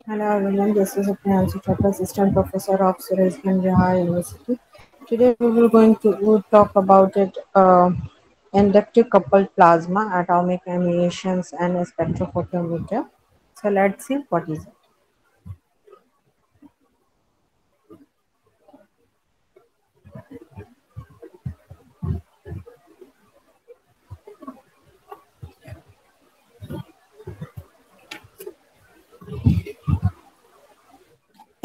Hello everyone, this is Priyanshu Choubey, Assistant Professor of Suresh Ganjahar University. Today we will going to we'll talk about it inductive coupled plasma, atomic emulations and spectrophotometer. So let's see what is it.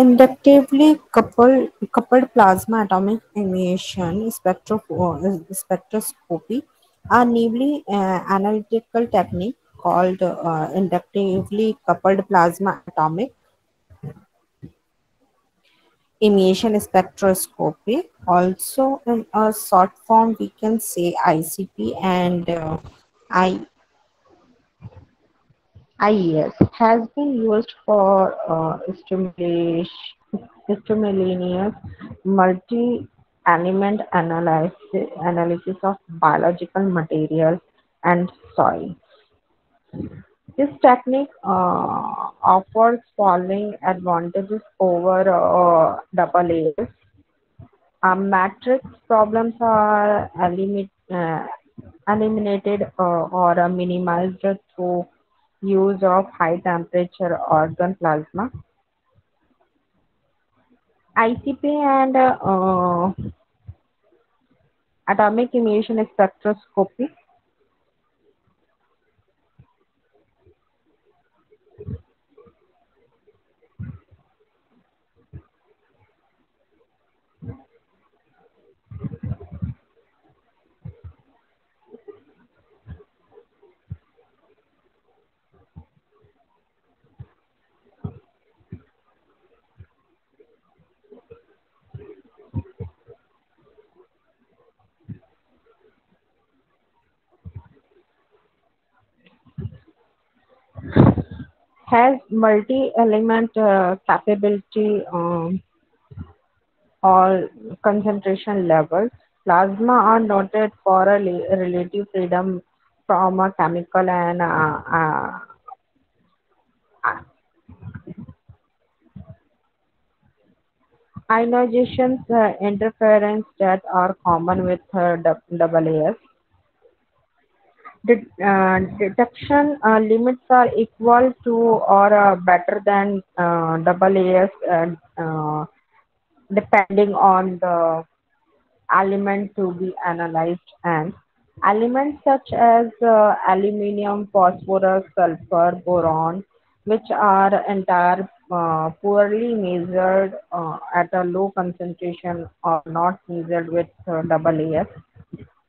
Inductively coupled plasma atomic emission spectroscopy, a newly analytical technique called inductively coupled plasma atomic emission spectroscopy. Also, in a short form, we can say ICP and IES has been used for stimultaneous multi-element analysis of biological material and soil. This technique offers following advantages over double layers. Matrix problems are eliminated or minimized through use of high temperature organ plasma. ICP and atomic emission spectroscopy has multi-element capability or concentration levels. Plasma are noted for a relative freedom from a chemical and uh, ionization interference that are common with AAS. Detection limits are equal to or better than AAS depending on the element to be analyzed, and elements such as aluminum, phosphorus, sulfur, boron, which are entire poorly measured at a low concentration or not measured with AAS,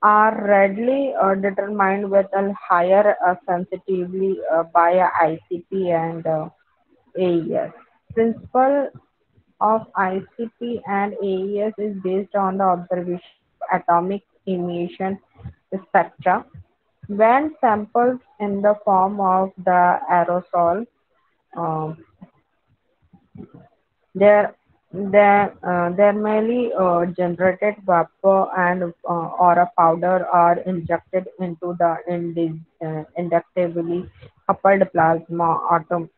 are readily determined with a higher sensitivity by ICP and AES. Principle of ICP and AES is based on the observation of atomic emission spectra when samples in the form of the aerosol, um, they're they're merely generated vapor and or a powder are injected into the inductively coupled plasma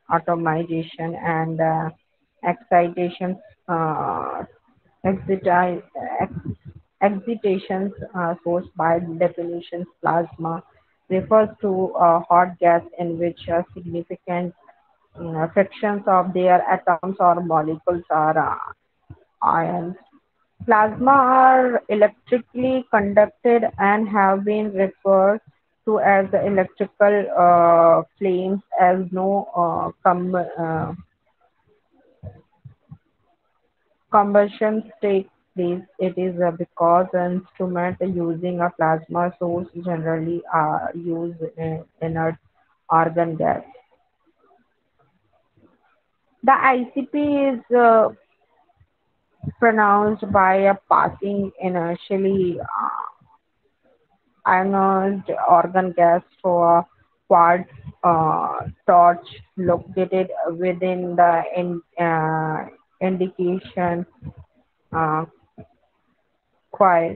atomization and excitation uh, excita- ex- excitations source by definition plasma refers to a hot gas in which significant fractions of their atoms or molecules are ions. Plasma are electrically conducted and have been referred to as the electrical flames as no combustion takes place. It is because instruments using a plasma source generally use inert argon gas. The ICP is pronounced by a passing initially ionized organ gas through a quartz torch located within the indication uh, coil,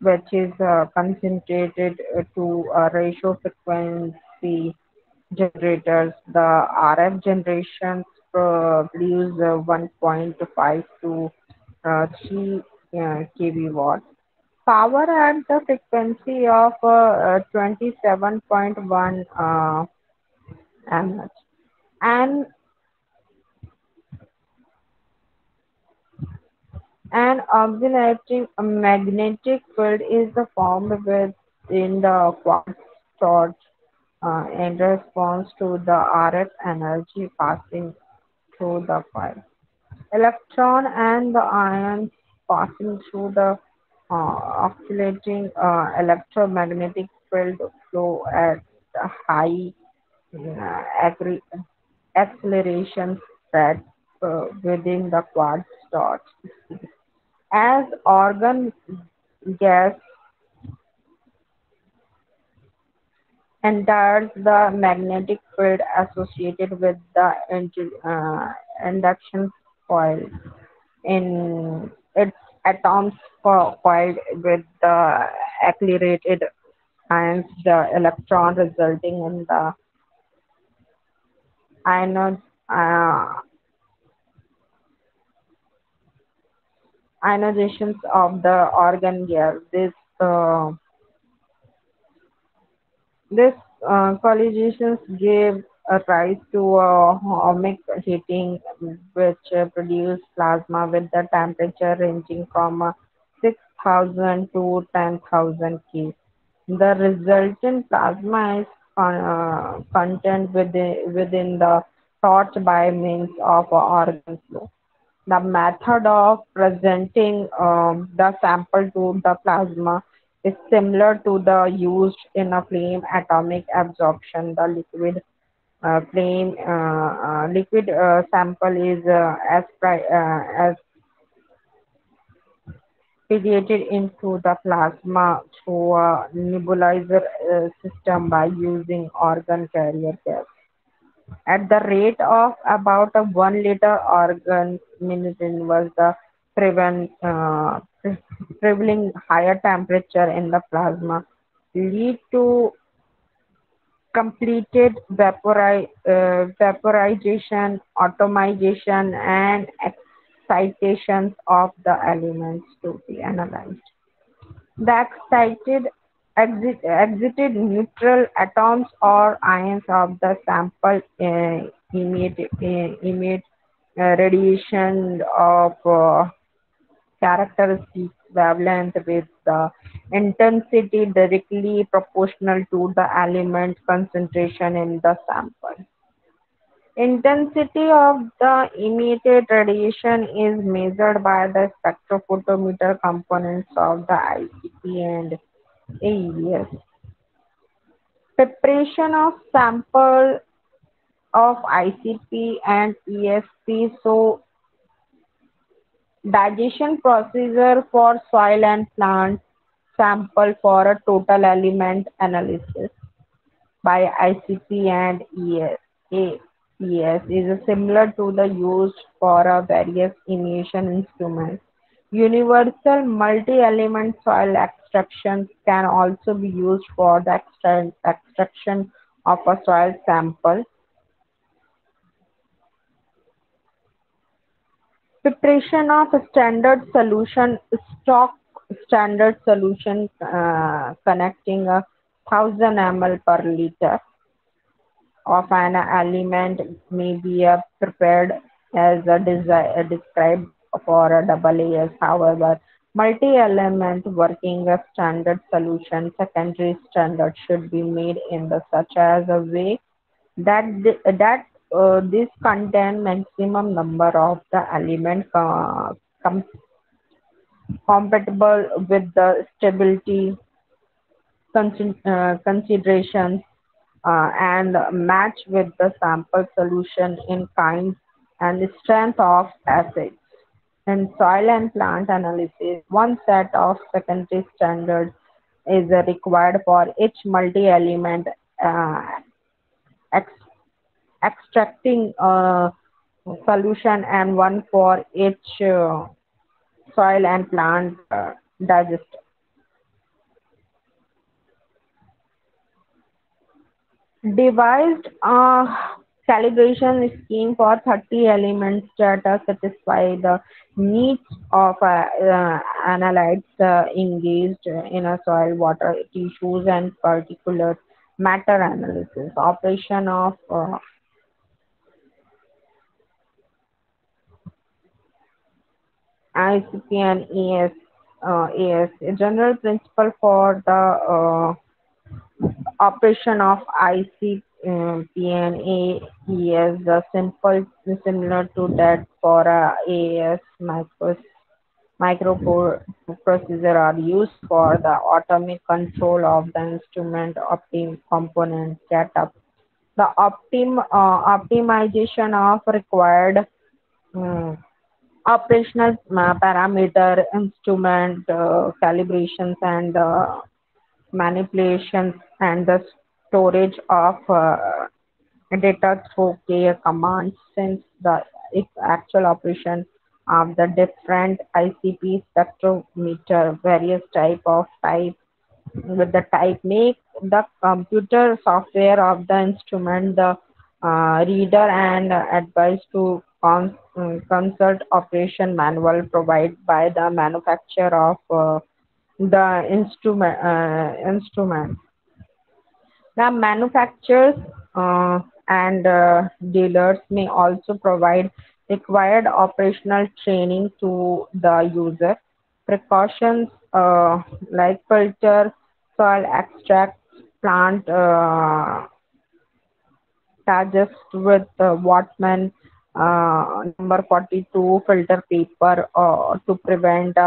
which is concentrated to a ratio frequency generators. The RF generations produce 1.5 to 3 kW power at the frequency of 27.1 mH. And an oscillating magnetic field is formed within the quartz torch in response to the RF energy passing through the coil. Electron and the ions passing through the oscillating electromagnetic field flow at a high uh, acceleration spread within the quartz torch. As organ gas enters the magnetic field associated with the induction coil, in its atoms coiled with the accelerated ions, the electron resulting in the iono- uh, ionizations of the organ gas. Uh, This collisions gave rise to atomic heating, which produced plasma with the temperature ranging from 6,000 to 10,000 K. The resultant plasma is contained within the torch by means of organ flow. The method of presenting the sample to the plasma is similar to the used in a flame atomic absorption. The liquid sample is aspirated into the plasma through a nebulizer system by using organ carrier gas at the rate of about a 1 liter organ minute was the prevailing higher temperature in the plasma lead to completed vaporization, atomization, and excitations of the elements to be analyzed. The exited neutral atoms or ions of the sample emit radiation of characteristic wavelength with the intensity directly proportional to the element concentration in the sample. Intensity of the emitted radiation is measured by the spectrophotometer components of the ICP and AES. Preparation of sample of ICP and ESP, so digestion procedure for soil and plant sample for a total element analysis by ICP and AES is similar to the used for various emission instruments. Universal multi-element soil extraction can also be used for the extraction of a soil sample. Preparation of standard solution, stock standard solution connecting 1,000 ml per liter of an element may be prepared as described for a double AS. However, multi-element working a standard solution secondary standard should be made in the such as a way that this contain maximum number of the element com- compatible with the stability considerations and match with the sample solution in kind and strength of acids. In soil and plant analysis, one set of secondary standards is required for each multi-element uh, ex- extracting solution and one for each soil and plant digester. devised a calibration scheme for 30 elements that satisfy the needs of analytes engaged in a soil, water, tissues, and particulate matter analysis. Operation of ICP and AS, a general principle for the operation of ICP and AES, the simple similar to that for AS microprocessor are used for the automatic control of the instrument component setup. The optimization of required um, operational parameter, instrument calibrations, and manipulations, and the storage of data through clear commands, since the actual operation of the different ICP spectrometer various type with the type make the computer software of the instrument the reader and advice to consult operation manual provided by the manufacturer of the instrument. The manufacturers and dealers may also provide required operational training to the user. Precautions like filter, soil extracts, plant digest with Wattman number 42 filter paper to prevent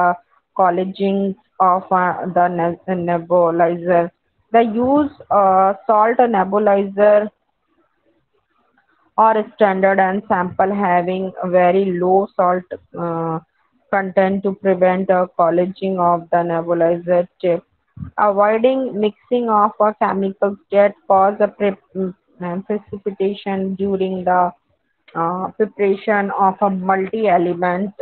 collaging of the nebulizer. The use salt nebulizer or standard and sample having a very low salt uh, content to prevent collaging of the nebulizer tip. Avoiding mixing of chemicals that cause a precipitation during the preparation of a multi-element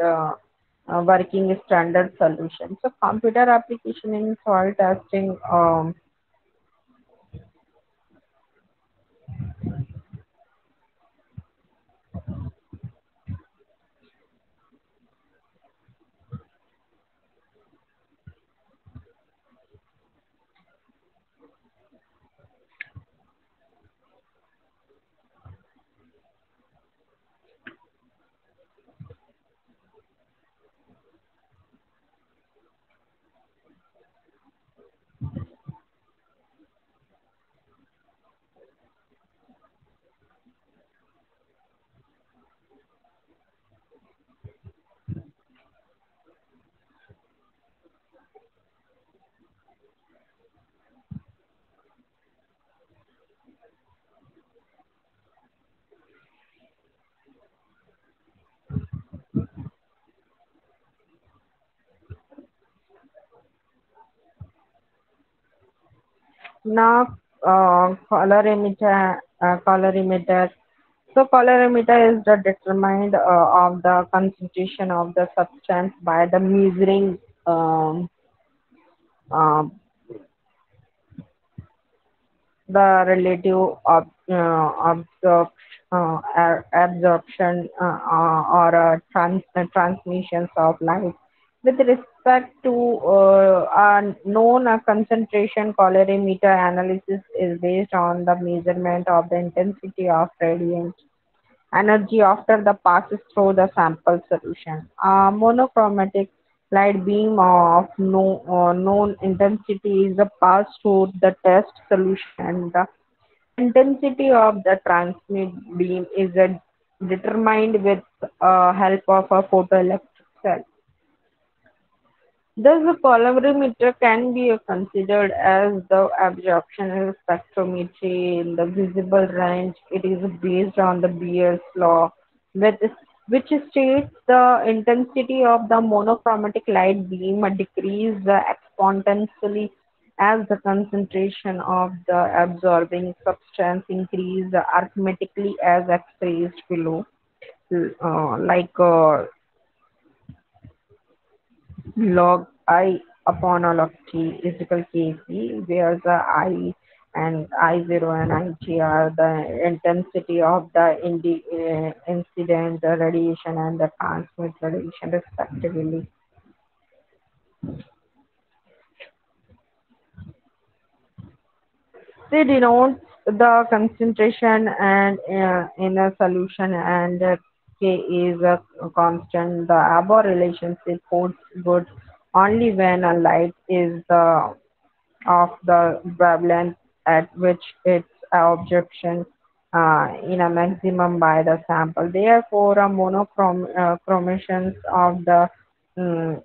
working standard solution. So computer application in soil testing. Now, colorimeter. So, colorimeter is the determined of the concentration of the substance by the measuring um, uh, the relative absorption or transmissions of light. With respect to a known concentration, colorimeter analysis is based on the measurement of the intensity of radiant energy after the passes through the sample solution. A monochromatic light beam of known intensity is passed through the test solution, and the intensity of the transmit beam is determined with help of a photoelectric cell. Thus, the polarimeter can be considered as the absorption spectrometry in the visible range. It is based on the Beer's law, with, which states the intensity of the monochromatic light beam decreases exponentially as the concentration of the absorbing substance increases arithmetically as expressed below. Like log I upon log T is equal Kc, where the I and I0 and IT are the intensity of the incident radiation and the transmit radiation respectively. They denote the concentration and in a solution, and K is a constant. The above relationship holds good only when a light is of the wavelength at which its absorption in a maximum by the sample. Therefore, a monochromations of the mm,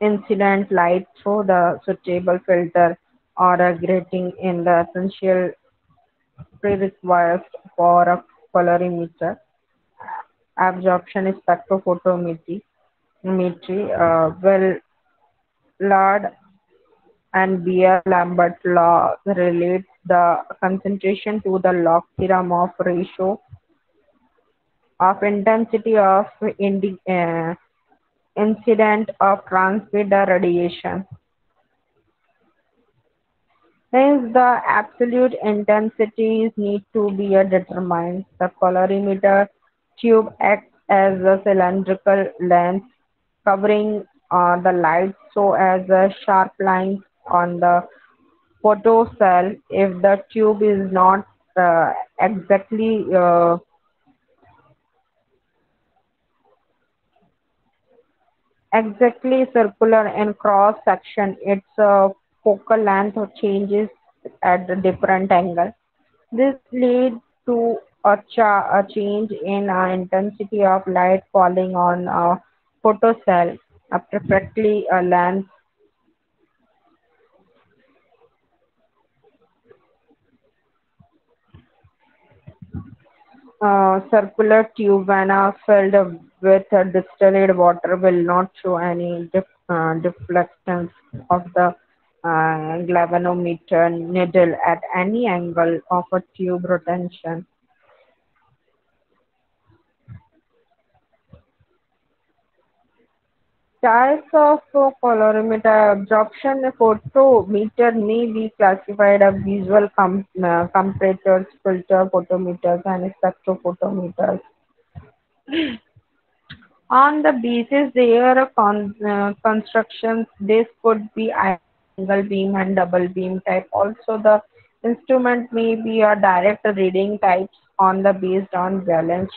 incident light through the suitable filter or a grating in the essential prerequisites for a colorimeter. Absorption spectrophotometry, well, Lard and Beer-Lambert law relates the concentration to the log theorem of ratio of intensity of incident of transmitted radiation. Hence, the absolute intensities need to be determined. The colorimeter tube acts as a cylindrical lens covering the light so as a sharp lines on the photocell. If the tube is not uh, exactly uh, exactly circular in cross section, its focal length changes at a different angle. This leads to a change in intensity of light falling on a photocell. A perfectly lens circular tube when filled with distilled water will not show any deflections of the galvanometer needle at any angle of a tube rotation. Types of colorimeter absorption photometer may be classified as visual comparators, filter photometers, and spectrophotometers. On the basis their constructions, this could be either single beam and double beam type. Also, the instrument may be a direct reading types on the based on balanced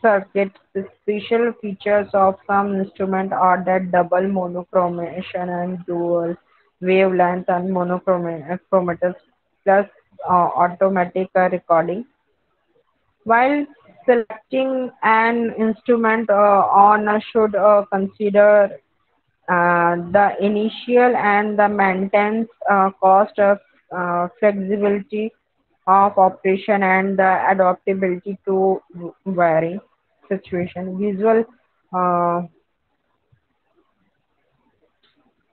circuit. The special features of some instrument are that double monochromation and dual wavelength and monochromatous plus automatic recording. While selecting an instrument on should consider the initial and the maintenance cost of flexibility of operation and the adaptability to varying situation. Visual uh,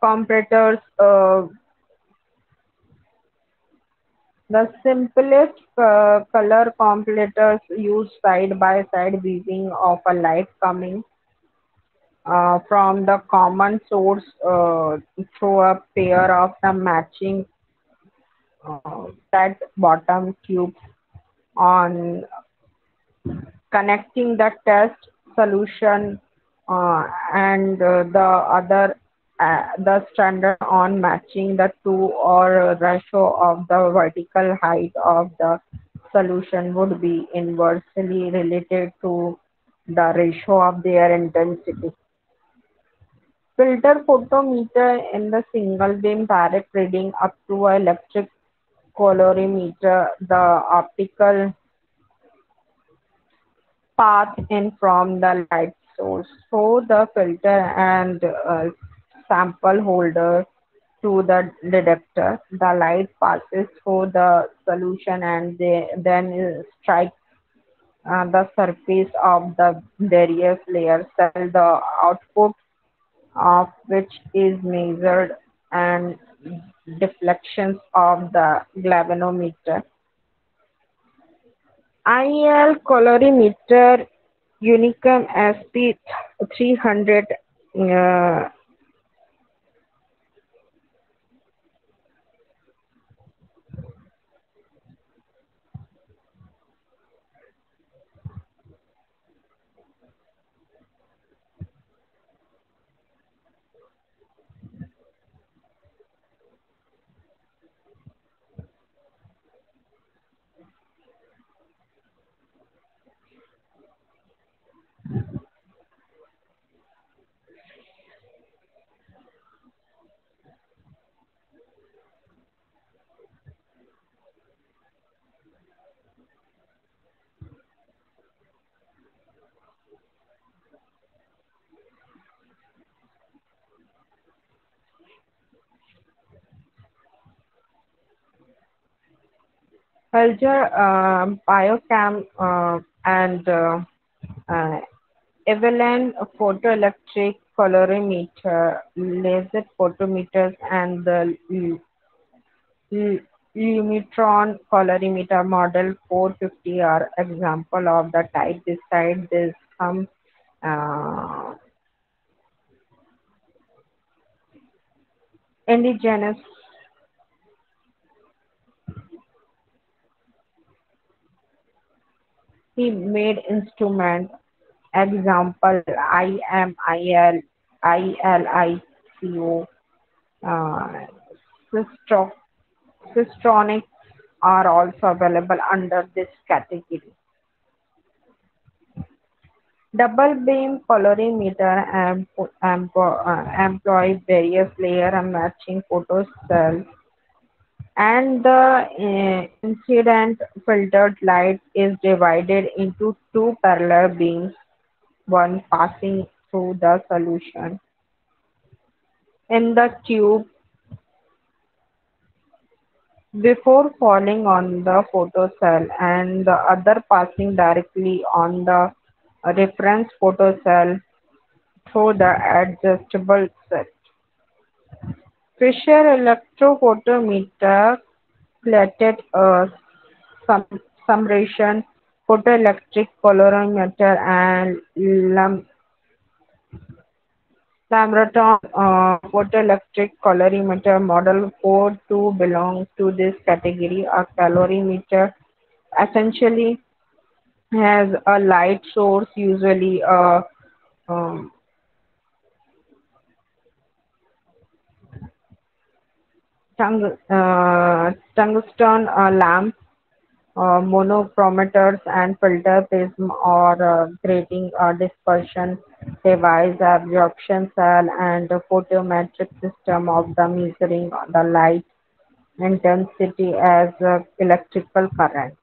comparators, the simplest color comparators use side by side viewing of a light coming from the common source through a pair of the matching flat bottom tubes on connecting the test solution and the other the standard on matching the two or ratio of the vertical height of the solution would be inversely related to the ratio of their intensity. Filter photometer in the single beam direct reading up to a electric colorimeter, the optical path in from the light source. So the filter and sample holder to the detector. The light passes through the solution and then strikes the surface of the various layers. Cell the output of which is measured and deflections of the galvanometer. IL colorimeter Unicum SP 300 uh, Helger Biocam and uh, Evelyn photoelectric colorimeter, laser photometers, and the Lumitron colorimeter model 450 are example of the type. Beside this, some uh, indigenous he made instrument. Example IMIL, ILICO, uh, Systro- Systronics are also available under this category. Double beam colorimeter employ various layer and matching photo cells, and the incident filtered light is divided into two parallel beams, one passing through the solution in the tube before falling on the photocell, and the other passing directly on the reference photocell through the adjustable set. Fisher electrophotometer collected a summation photoelectric colorimeter and Lamberton photoelectric colorimeter model 42 belongs to this category. A calorimeter essentially has a light source, usually a um, tungsten lamp, monochromators and filter prism or grating dispersion device, absorption cell, and a photometric system of the measuring the light intensity as electrical current.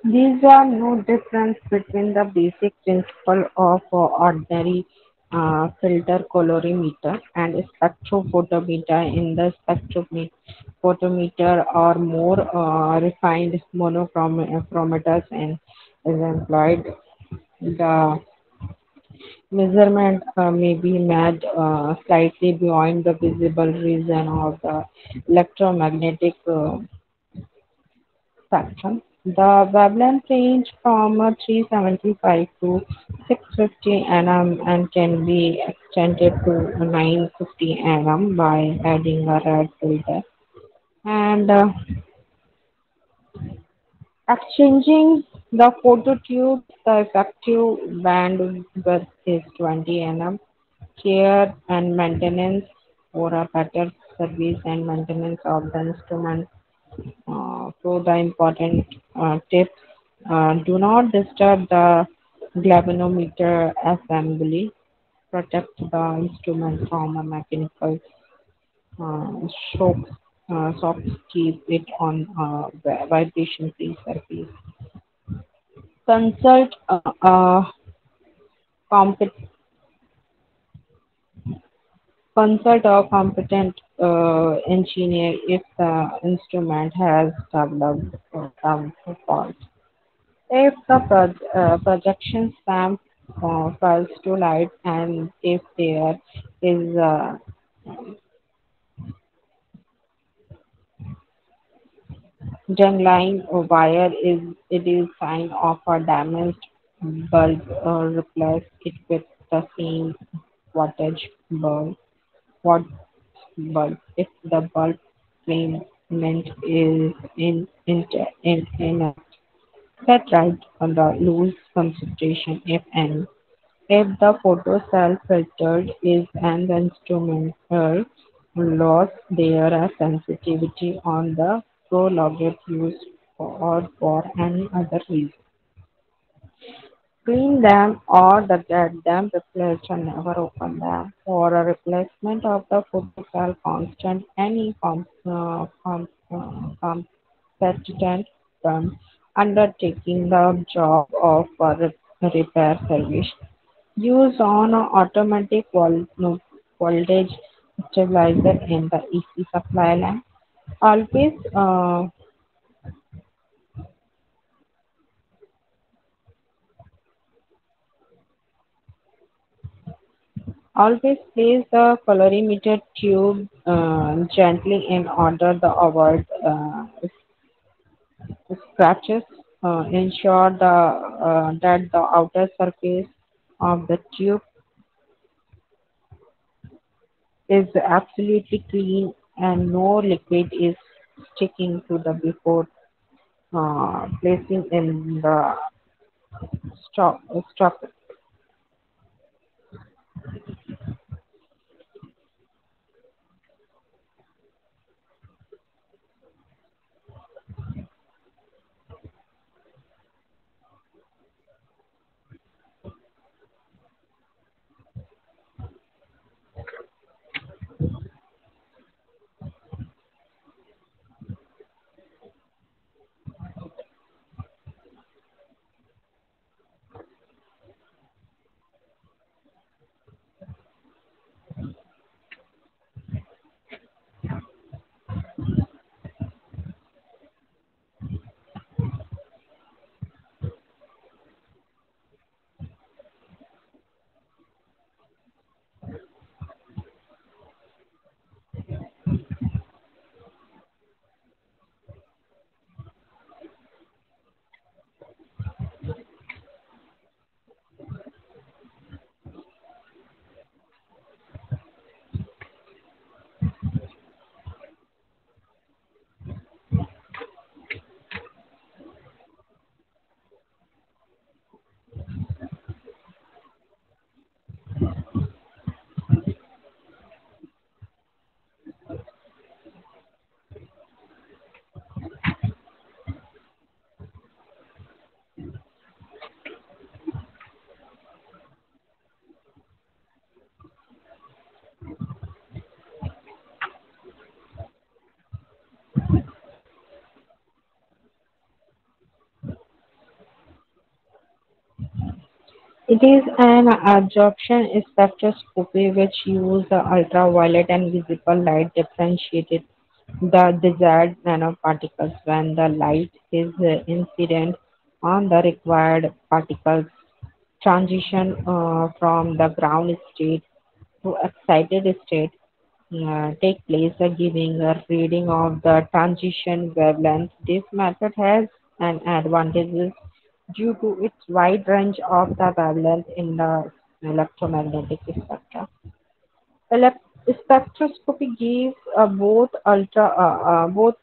These are no difference between the basic principle of ordinary filter colorimeter and spectrophotometer. In the spectrophotometer or more refined monochromators and is employed. The measurement may be made slightly beyond the visible region of the electromagnetic spectrum. The wavelength range from 375 to 650 nm and can be extended to 950 nm by adding a red filter and exchanging the phototube. The effective bandwidth is 20 nm. Care and maintenance for a better service and maintenance of the instrument. So the important tips: do not disturb the galvanometer assembly. Protect the instrument from a mechanical shock. Shocks. Keep it on vibration-free surface. Consult compet- consult a competent engineer if the instrument has developed some fault. If the projection stamp fails to light and if there is a dangling wire, it is sign of a damaged bulb. Replace it with the same wattage bulb. What bulb? If the bulb filament is in set right on the loose concentration, if any. If the photo cell filtered is an instrumental loss, there are sensitivity on the prolonged use or for any other reason. Clean them or get them replaced and never open them. For a replacement of the photo cell constant, any competent firm undertaking the job of a repair service use on a automatic no, voltage stabilizer in the AC supply line. Always, always place the colorimeter tube gently in order to avoid scratches. Ensure that the outer surface of the tube is absolutely clean and no liquid is sticking to the before placing in the stock. It is an absorption spectroscopy which uses the ultraviolet and visible light differentiated the desired nanoparticles when the light is incident on the required particles. Transition from the ground state to excited state take place, giving a reading of the transition wavelength. This method has an advantage due to its wide range of the wavelength in the electromagnetic spectrum. Elect- Spectroscopy gives both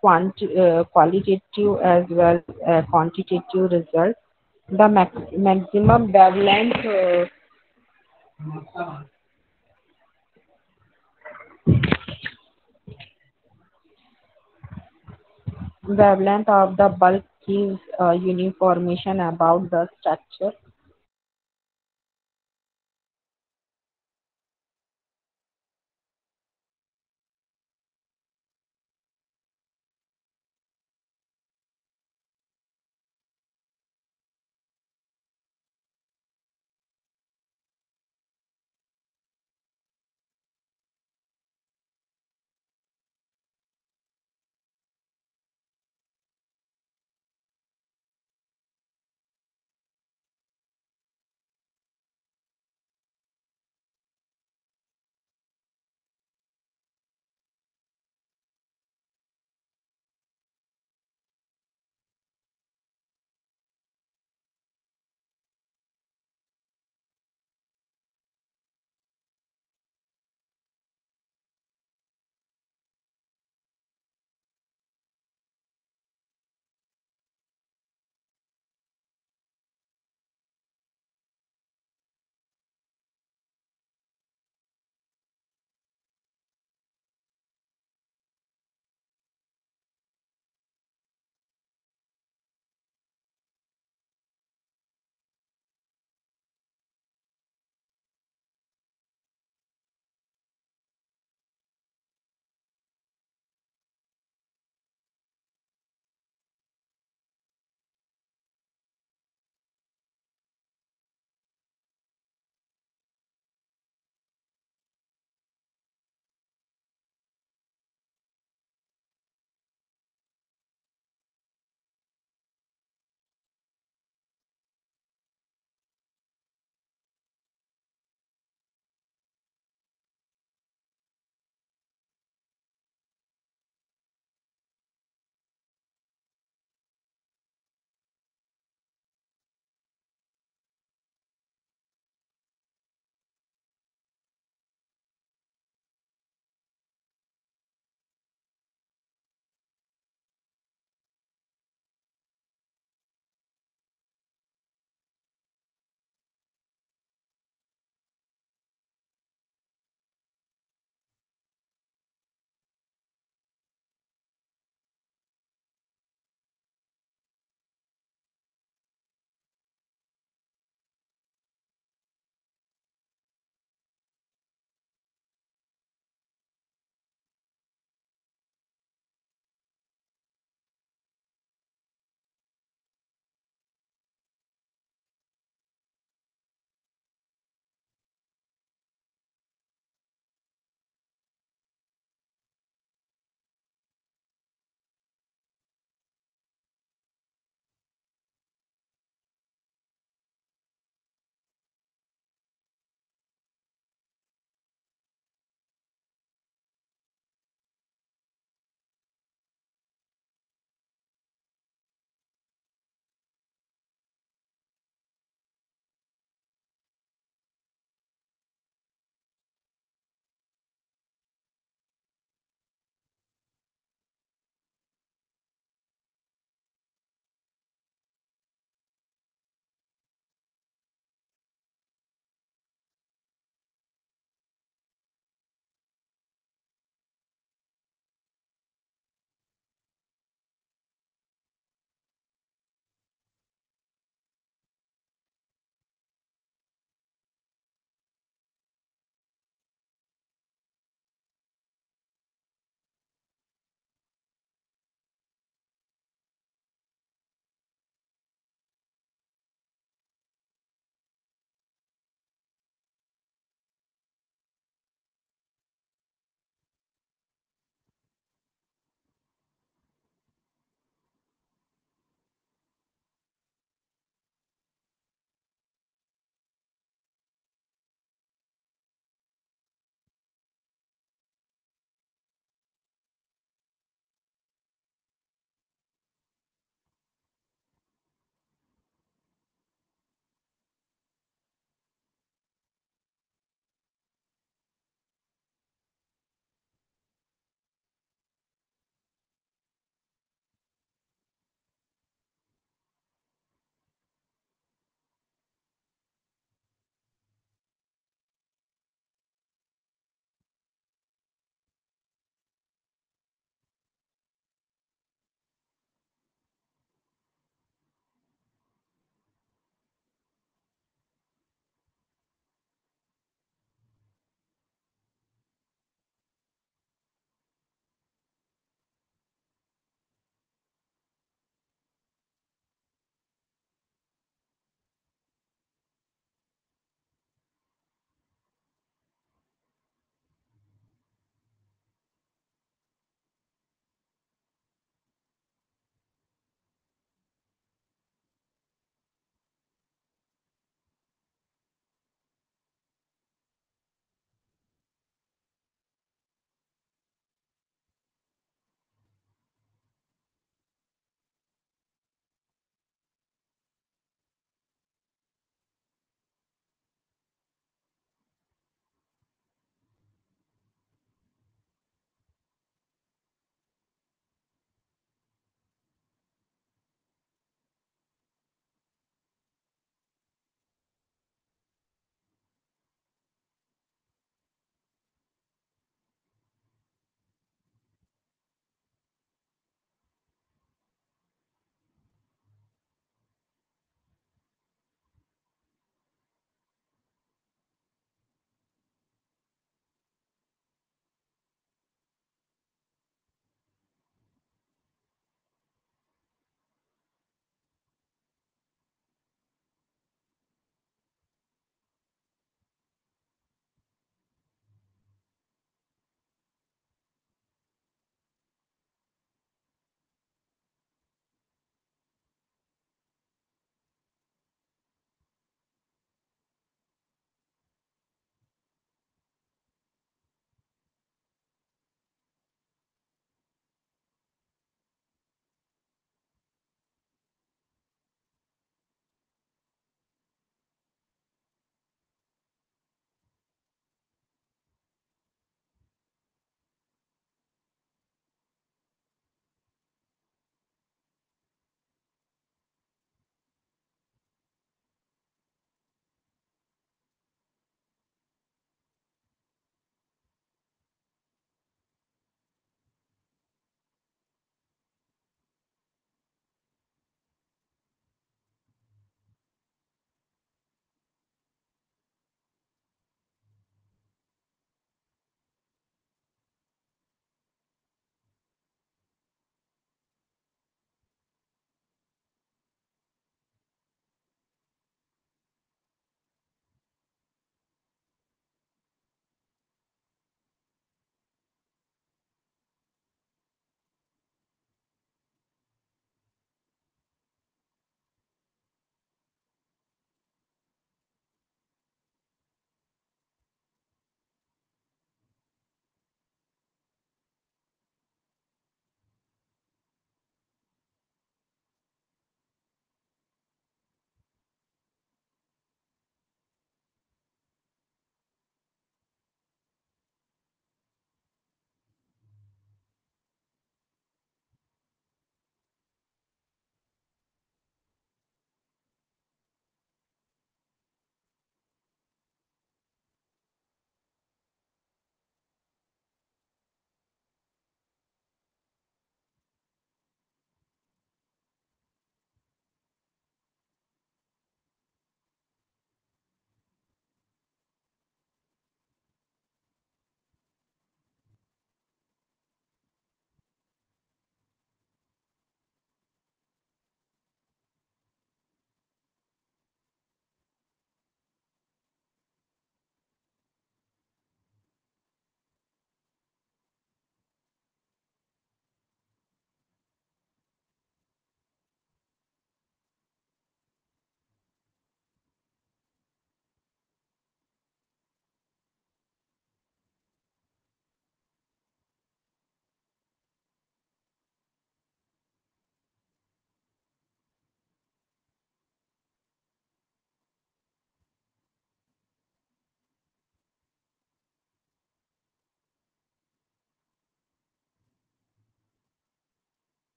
qualitative as well as quantitative results. The maximum wavelength wavelength of the bulk gives uniformation about the structure.